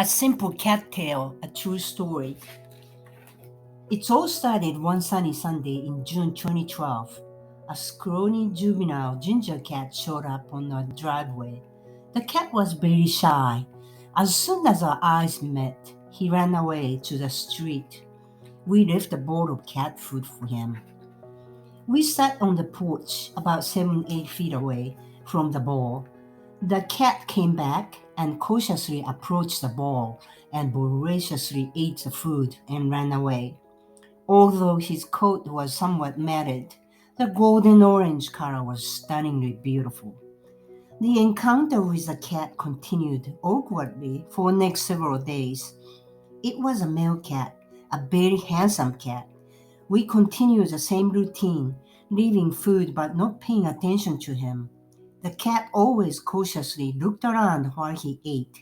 A Simple Cat Tale, a True Story. It all started one sunny Sunday in June 2012. A scrawny juvenile ginger cat showed up on our driveway. The cat was very shy. As soon as our eyes met, he ran away to the street. We left a bowl of cat food for him. We sat on the porch about 7, 8 feet away from the bowl. The cat came back and cautiously approached the bowl and voraciously ate the food and ran away. Although his coat was somewhat matted, the golden orange color was stunningly beautiful. The encounter with the cat continued awkwardly for the next several days. It was a male cat, a very handsome cat. We continued the same routine, leaving food but not paying attention to him. The cat always cautiously looked around while he ate.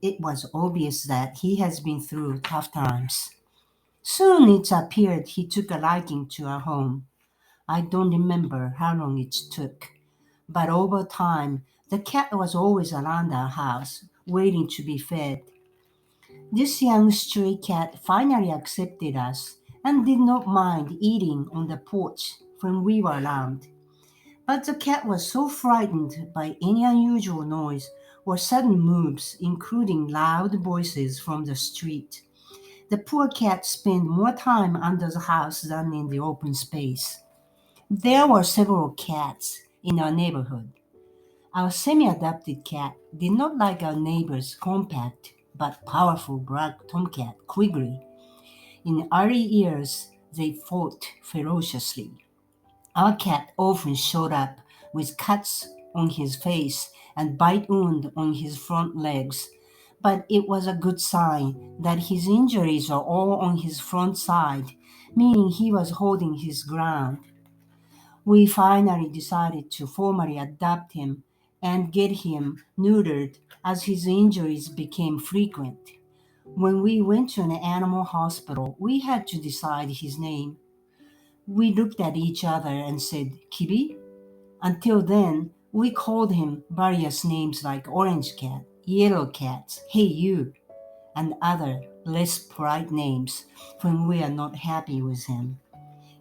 It was obvious that he has been through tough times. Soon it appeared he took a liking to our home. I don't remember how long it took, but over time, the cat was always around our house, waiting to be fed. This young stray cat finally accepted us and did not mind eating on the porch when we were around. But the cat was so frightened by any unusual noise or sudden moves, including loud voices from the street. The poor cat spent more time under the house than in the open space. There were several cats in our neighborhood. Our semi adopted cat did not like our neighbor's compact but powerful black tomcat, Quigley. In early years, they fought ferociously. Our cat often showed up with cuts on his face and bite wound on his front legs, but it was a good sign that his injuries were all on his front side, meaning he was holding his ground. We finally decided to formally adopt him and get him neutered as his injuries became frequent. When we went to an animal hospital, we had to decide his name. We looked at each other and said, Kibi? Until then, we called him various names like Orange Cat, Yellow Cat, Hey You, and other less polite names when we are not happy with him.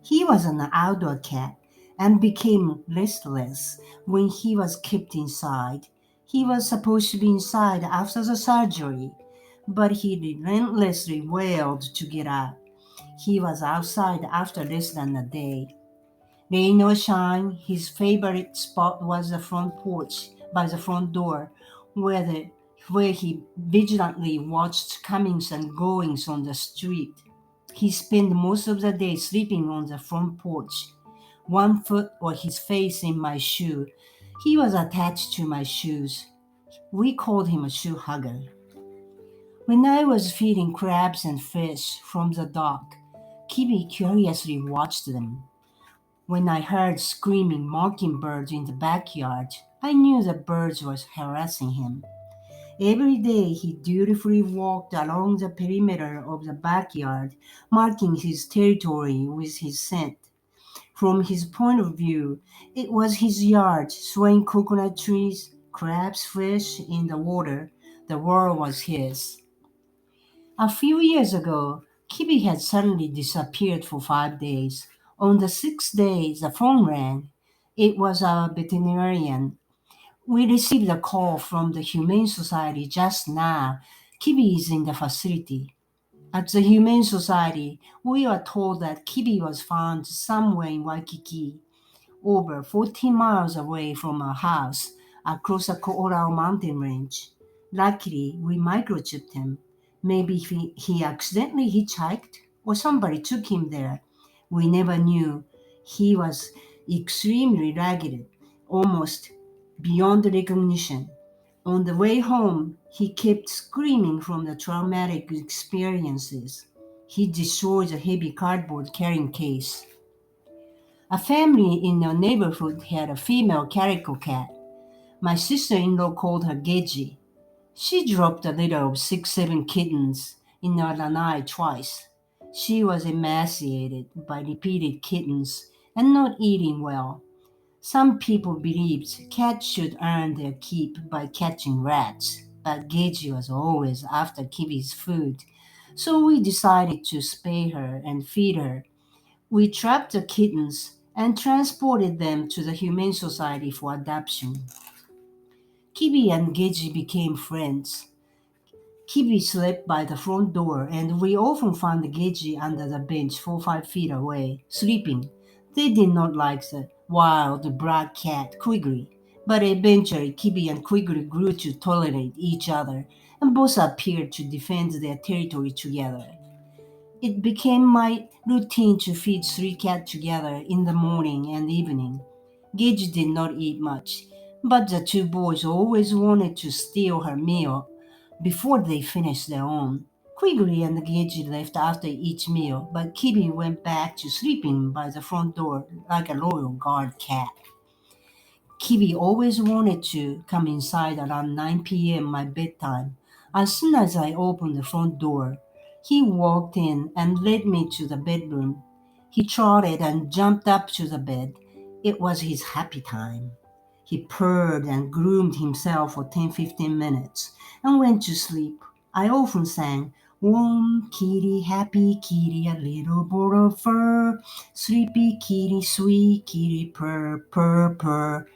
He was an outdoor cat and became restless when he was kept inside. He was supposed to be inside after the surgery, but he relentlessly wailed to get out. He was outside after less than a day. Rain or shine, his favorite spot was the front porch by the front door, where he vigilantly watched comings and goings on the street. He spent most of the day sleeping on the front porch, one foot or his face in my shoe. He was attached to my shoes. We called him a shoe hugger. When I was feeding crabs and fish from the dock, Kibi curiously watched them. When I heard screaming mockingbirds in the backyard, I knew the birds were harassing him. Every day he dutifully walked along the perimeter of the backyard, marking his territory with his scent. From his point of view, it was his yard, swaying coconut trees, crabs, fish in the water. The world was his. A few years ago, Kibi had suddenly disappeared for 5 days. On the sixth day, the phone rang. It was our veterinarian. We received a call from the Humane Society just now. Kibi is in the facility. At the Humane Society, we were told that Kibi was found somewhere in Waikiki, over 14 miles away from our house, across the Ko'olau mountain range. Luckily, we microchipped him. Maybe he accidentally hitchhiked or somebody took him there. We never knew. He was extremely ragged, almost beyond recognition. On the way home, he kept screaming from the traumatic experiences. He destroyed a heavy cardboard carrying case. A family in our neighborhood had a female calico cat. My sister-in-law called her Geji. She dropped a litter of 6, 7 kittens in our lanai twice. She was emaciated by repeated kittens and not eating well. Some people believed cats should earn their keep by catching rats. but Geiji was always after Kibi's food, so we decided to spay her and feed her. We trapped the kittens and transported them to the Humane Society for adoption. Kibi and Geiji became friends. Kibi slept by the front door, and we often found Geiji under the bench 4 or 5 feet away, sleeping. They did not like the wild black cat Quigley, but eventually Kibi and Quigley grew to tolerate each other, and both appeared to defend their territory together. It became my routine to feed three cats together in the morning and evening. Gage did not eat much, but the two boys always wanted to steal her meal before they finished their own. Quigley and Gage left after each meal, but Kitty went back to sleeping by the front door like a loyal guard cat. Kibi always wanted to come inside around 9 p.m. my bedtime. As soon as I opened the front door, he walked in and led me to the bedroom. He trotted and jumped up to the bed. It was his happy time. He purred and groomed himself for 10-15 minutes and went to sleep. I often sang, "Warm kitty, happy kitty, a little ball of fur. Sleepy kitty, sweet kitty, purr, purr, purr."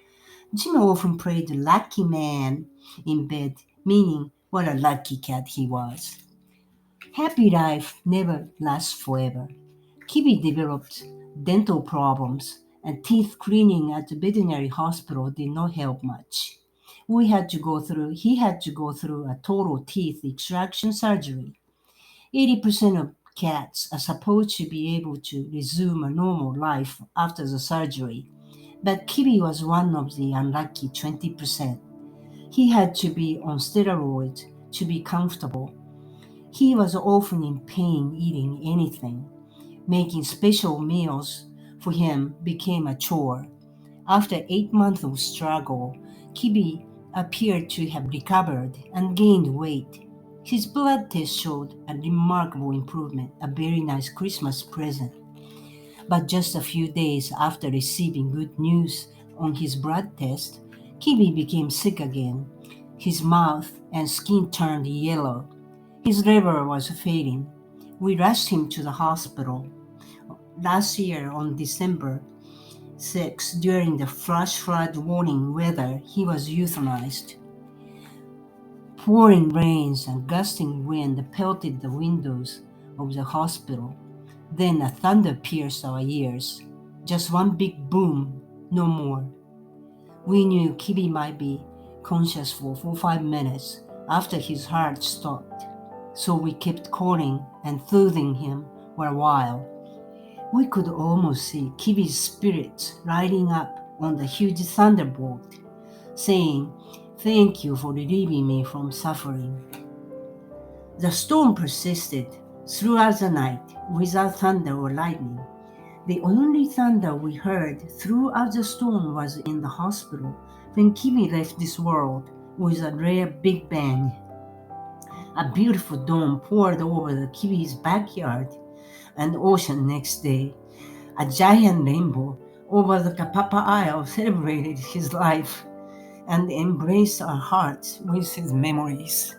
Jim often played the lucky man in bed, meaning what a lucky cat he was. Happy life never lasts forever. Kibi developed dental problems, and teeth cleaning at the veterinary hospital did not help much. He had to go through a total teeth extraction surgery. 80% of cats are supposed to be able to resume a normal life after the surgery, but Kibi was one of the unlucky 20%. He had to be on steroids to be comfortable. He was often in pain eating anything. Making special meals for him became a chore. After 8 months of struggle, Kibi appeared to have recovered and gained weight. His blood test showed a remarkable improvement, a very nice Christmas present. But just a few days after receiving good news on his blood test, Kibi became sick again. His mouth and skin turned yellow. His liver was failing. We rushed him to the hospital. Last year on December 6, during the flash flood warning weather, he was euthanized. Pouring rains and gusting wind pelted the windows of the hospital. Then a thunder pierced our ears. Just one big boom, no more. We knew Kibi might be conscious for 4 or 5 minutes after his heart stopped, so we kept calling and soothing him for a while. We could almost see Kibi's spirits riding up on the huge thunderbolt, saying, "Thank you for relieving me from suffering." The storm persisted throughout the night without thunder or lightning. The only thunder we heard throughout the storm was in the hospital when Kibi left this world with a rare big bang. A beautiful dawn poured over the Kibi's backyard and ocean next day. A giant rainbow over the Kapapa Isle celebrated his life and embraced our hearts with his memories.